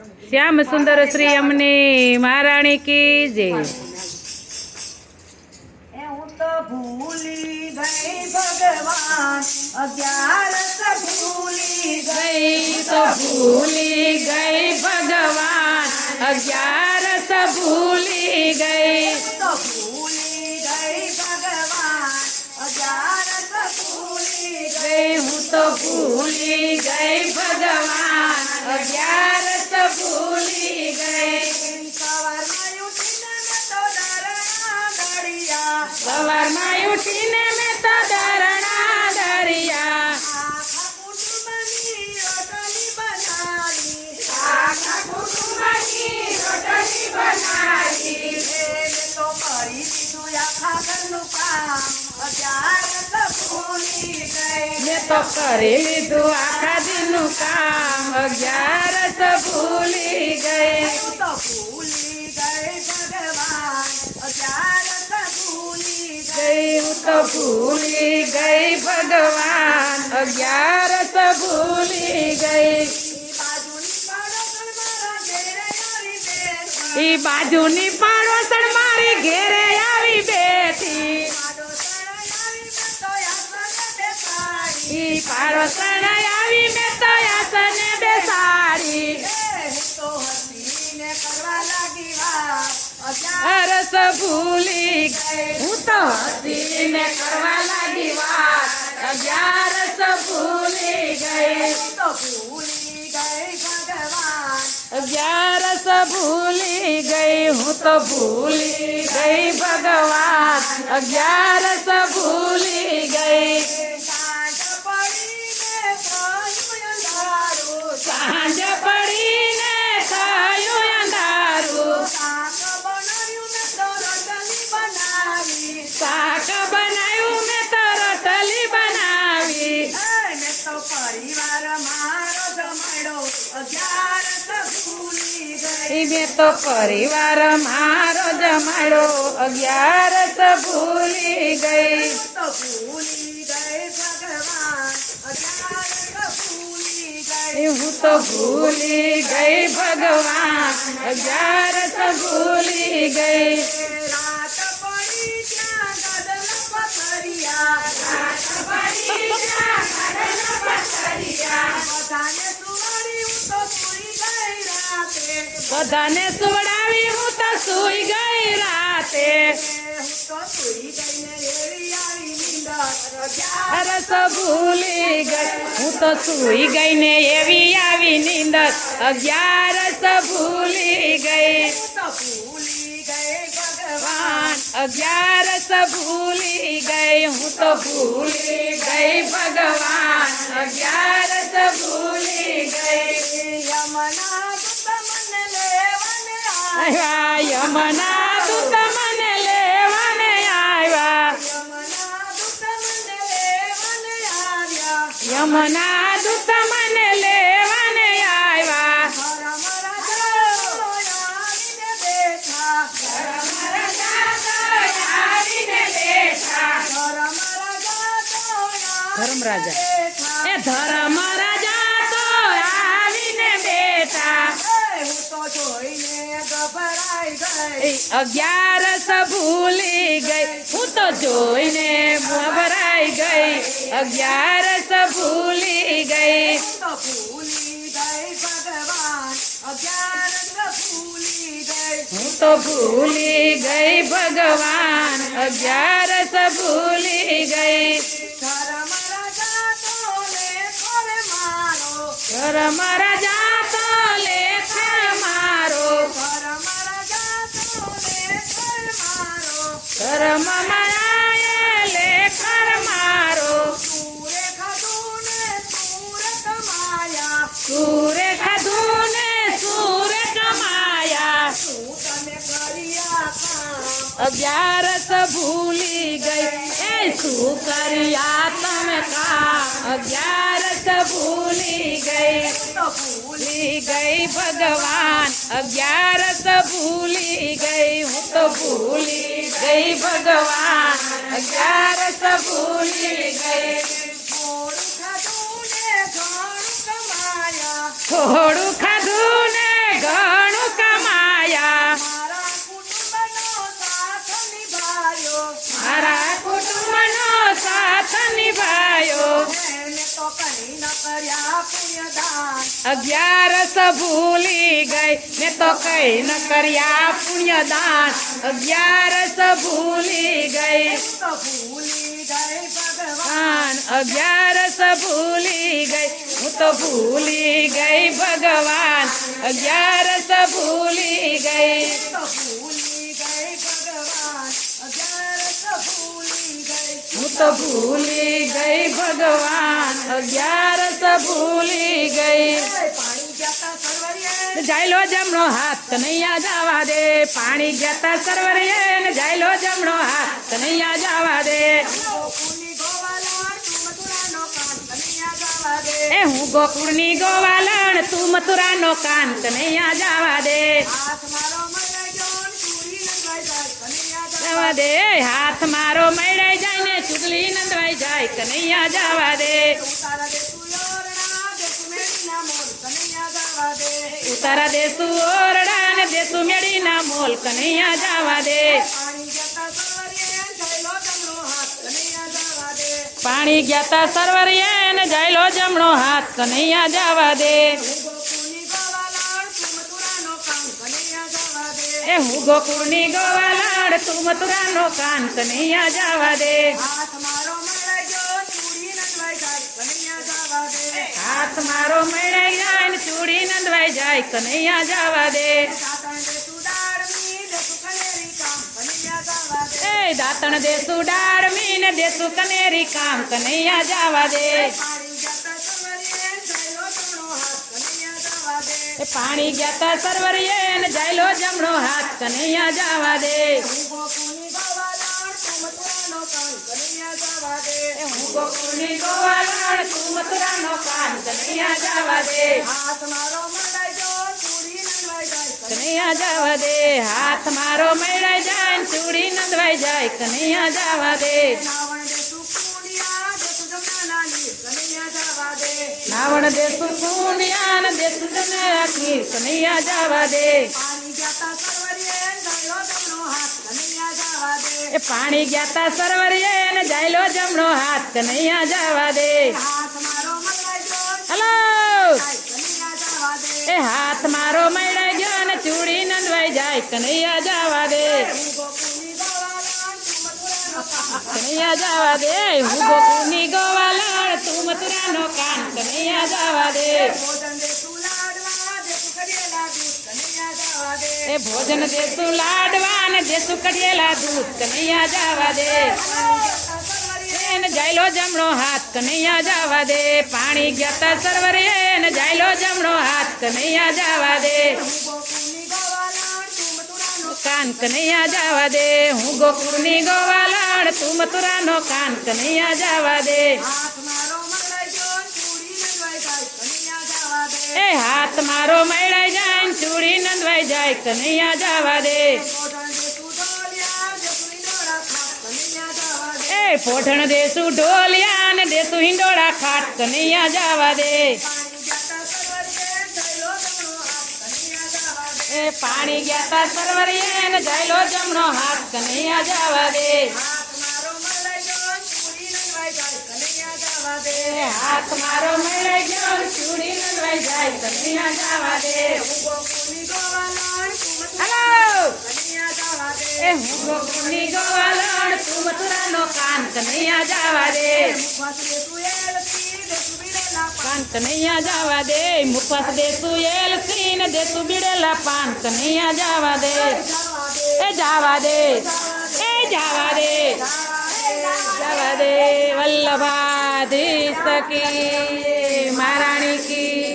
श्याम सुंदर श्री अमने महाराणी की जय। હું તો ભૂલી ગઈ ભગવાન 11 ભૂલી गई तो भूली गई भगवान 11 भूली गई તો ભૂલી ગઈ ભગવાન 11 ભૂલી गई हूँ तो भूली गई भगवान 11 भूली गई। સવારમાં ઉઠીને મેં તો દરણા દળિયા सवार में उठीने में तो डरना डरिया આખા કુટુંબની રોટલી બનાવી आखा कुटुंबाची रोटली बनाई મેં તો કરી દીધું આખા ઘરનું કામ 11 ભૂલી ગઈ मैं तो करी लीधु आखा दिन काम 11 भूली गई હું તો ભૂલી ગઈ ભગવાન 11 ભૂલી ગઈ गई हूँ तो भूली गई भगवान 11 भूली गई। બાજુની પાડોશણ મારા ઘેરે આવી બેઠી ई પાડોશણ આવી મેં તો યાસને બેસાડી ई पाड़ोसण आई में तो यासने बेसाड़ी હું તો હસીને કરવા લાગી વાત 11 भूली गई हूँ तो हसी ने करवा लगी बात 11 भूली गई હું તો ભૂલી ગઈ ભગવાન 11 भूली गई हूँ तो भूली गई भगवान 11 भूली गई। સાંજ પડીને થયું અંધારું सांझ पड़ी ने थयो अंधारू શાક બનાવ્યું મેં તો રોટલી બનાવી शाक बनायु में तो रोटली बनावी મેં તો પરિવાર મારો જમાડો 11 ભૂલી ગઈ में तो परिवार मारो जमाड़ो 11 भूली गई તો ભૂલી ગઈ ભગવાન 11 ભૂલી ગઈ हूँ तो भूली गई भगवान 11 भूली गई। રાત પડી ત્યાં ગદલા પથરિયા બધાને સુવાડી હું તો સૂઈ ગઈ રાતે बधाने सुवड़ावी हूँ तो सुई गई राते હું તો સૂઈ ગઈને એવી આવી નીંદર 11 भूली गई हूँ तो सुई गई ने एवी आवी नींदर 11 भूली गई હું તો ભૂલી ગઈ ભગવાન 11 भूली गई हूँ तो भूली गई भगवान 11 भूली गई। યમના દૂત મને લેવાને आया यमुना दूत मन लेवाने आया યમના દૂત મને લેવાને આવ્યા यमुना दूत मन लेवाने आया ધરમ રાજા તો આવીને બેઠા धर्म राजा ए धर्म राजा तो आवी ने बेटा હું તો જોઈને ગભરાઈ ગઈ 11 भूली गई हूँ तो जोईने घबराई गई 11 भूली गई હું તો ભૂલી ગઈ ભગવાન 11 ભૂલી ગઈ हूँ तो भूली गई भगवान 11 भूली गई। ધરમ રાજા તો લેખોને મારો धर्म राजा तो लेखन मारो ધરમ રાજા તો લેખોને મારો धर्म मनाए लेखन मारो સૂરે ખાધું ને સૂરે કમાયા सूर्य खधूने सूर्य कमाया શું તમે કર્યા કામ 11 भूली गई ए सू करिया तम का 11 भूली गई તો ભૂલી भूली गई भगवान 11 भूली गई हूँ तो भूली गई भगवान 11 भूली गई। થોડું ખાધું ને ઘણું કમાયા થોડું ખાધું ને અગિયારસ ભૂલી ગઈ મેં તો કઈ ન કર્યા પુણ્યદાન અગિયારસ ભૂલી ગઈ તો ભૂલી ગઈ ભગવાન ભગવાન અગિયારસ ભૂલી ગઈ હું તો ભૂલી ગઈ ભગવાન અગિયારસ ભૂલી ગઈ તો ભૂલી ગઈ ભગવાન અગિયારસ ભૂલી ગઈ હું તો ભૂલી ગઈ ભગવાન અગિયારસ ભૂલી ગઈ પાણી જાતા સરવરિયે જાયલો જમણો હાથ કનૈયા જવા દે પાણી ગયા સરવરે ને જાયલો જમણો હાથ કનૈયા જવા દે ગોકુળની ગોવાલણ તું મથુરાનો કાન કનૈયા જવા દે એ હું ગોકુળની ગોવાલણ તું મથુરાનો કાન કનૈયા જવા દે હાથ મારો મળે જોન ચૂડી નંદવાઈ જાય કનૈયા જવા દે હાથ મારો મળાઈ જાય ને ચુગલી નંદવાઈ જાય કનૈયા જવા દે ઉતારા દે તું યોરણા દે તું મેડીના મોલ કનૈયા જવા દે ઉતારા દેસુ ઓરડા ને દેસુ મેળીના મોલ કનૈયા જવા દે પાણી જતા સરવરિયે જયલો જમણો હાથ કનૈયા જવા દે પાણી ગયા સરવરે ને જાયલો જમણો હાથ કનૈયા જવા દે ગોકુળની ગોવાલણ તું મથુરાનો કાન કનૈયા જવા દે એ હું ગોકુળની ગોવાલણ તું મથુરાનો કાન કનૈયા જવા દે હાથ મારો મળે જોન ચૂડી નંદવાઈ જાય કનૈયા જવા દે હાથ મારો મળાઈ જાય ને ચૂડી નંદવાઈ જાય કનૈયા જવા દે દાતણ દે તું ડાળમી ને દેસુ કનેરી કામ કનૈયા જવા દે એ દાંતણ દેસુ ડાળ મીને દેસુ કનેરી કામ કનૈયા જવા દે પાણી જાતા સરવરિયે એ પાણી ગયા સરવરે જયલો જમણો હાથ કનૈયા જવા દે ને જાયલો જમણો હાથ કનૈયા જવા દે ગોકુળની ગોવાલણ તું મથુરાનો કાન કનૈયા જવા દે એ હું ગોકુળની ગોવાલણ તું મથુરાનો કાન કનૈયા જવા દે હાથ મારો મંડાઈ જો ચૂડી નંદવાઈ જાય કનૈયા જવા દે હાથ મારો મળાઈ જાય ને ચૂડી નંદવાઈ જાય કનૈયા જવા દે નાવણ દે તું કુંડિયા દે તું જમના નાની કનૈયા જવા દે નાવણ દેસુ કુંડિયા ને દેસુ તને આખી કનૈયા જવા દે પાણી જાતા સરવરિયે જયલો જમણો હાથ કનૈયા જવા દે એ પાણી ગયા સરવરે ને જાયલો જમણો હાથ કનૈયા જવા દે હાથ મારો મંડાઈ જો હલો કનૈયા જવા દે એ હાથ મારો મળાઈ ગયો ને ચૂડી નંદવાઈ જાય કનૈયા જવા દે ગોકુળની ગોવાલણ તું મથુરાનો કાન કનૈયા જવા દે કનૈયા જવા દે ભોજન દે તું લાડવા દે તું એ ભોજન દેસુ લાડવા ને દેસુ કડિયેલા દૂધ કનૈયા જવા દે કડિયેલા દૂધ કનૈયા જવા દે એને જાયલો જમણો હાથ કનૈયા જવા દે પાણી ગયા સરવરે ને જાયલો જમણો હાથ કનૈયા જવા દે ગોકુળની ગોવાલણ તું મથુરાનો કાન કનૈયા જવા દે હું ગોકુળની ગોવાલણ તું મથુરાનો કાન કનૈયા જવા દે હાથ મારો મંડાઈ જો ચૂડી નંદવાઈ જાય કનૈયા જવા દે એ હાથ મારો મળાઈ જાય ને ચૂડી નંદવાઈ જાય કનૈયા જવા દે ભોજન દે તું ડોલિયા દે તું હિંડોળા ખાટ કનૈયા જવા દે પાણી ગયા સરવરે ને જાયલો જમણો હાથ કનૈયા જવા દે હાથ મારો મળાઈ ગયો ને ચૂડી નંદવાઈ જાય કનૈયા જવા દે હલો એ હું ગોકુળની ગોવાલણ તું મથુરાનો કાન કનૈયા જવા દે પાન કનૈયા જવા દે મુફત દેસુ એલસી ને દેસુ બીડેલા પાન કનૈયા જવા દે એ જવા દે એ જવા દે જવા દે વલ્લભાધીશ કી મહારાણી કી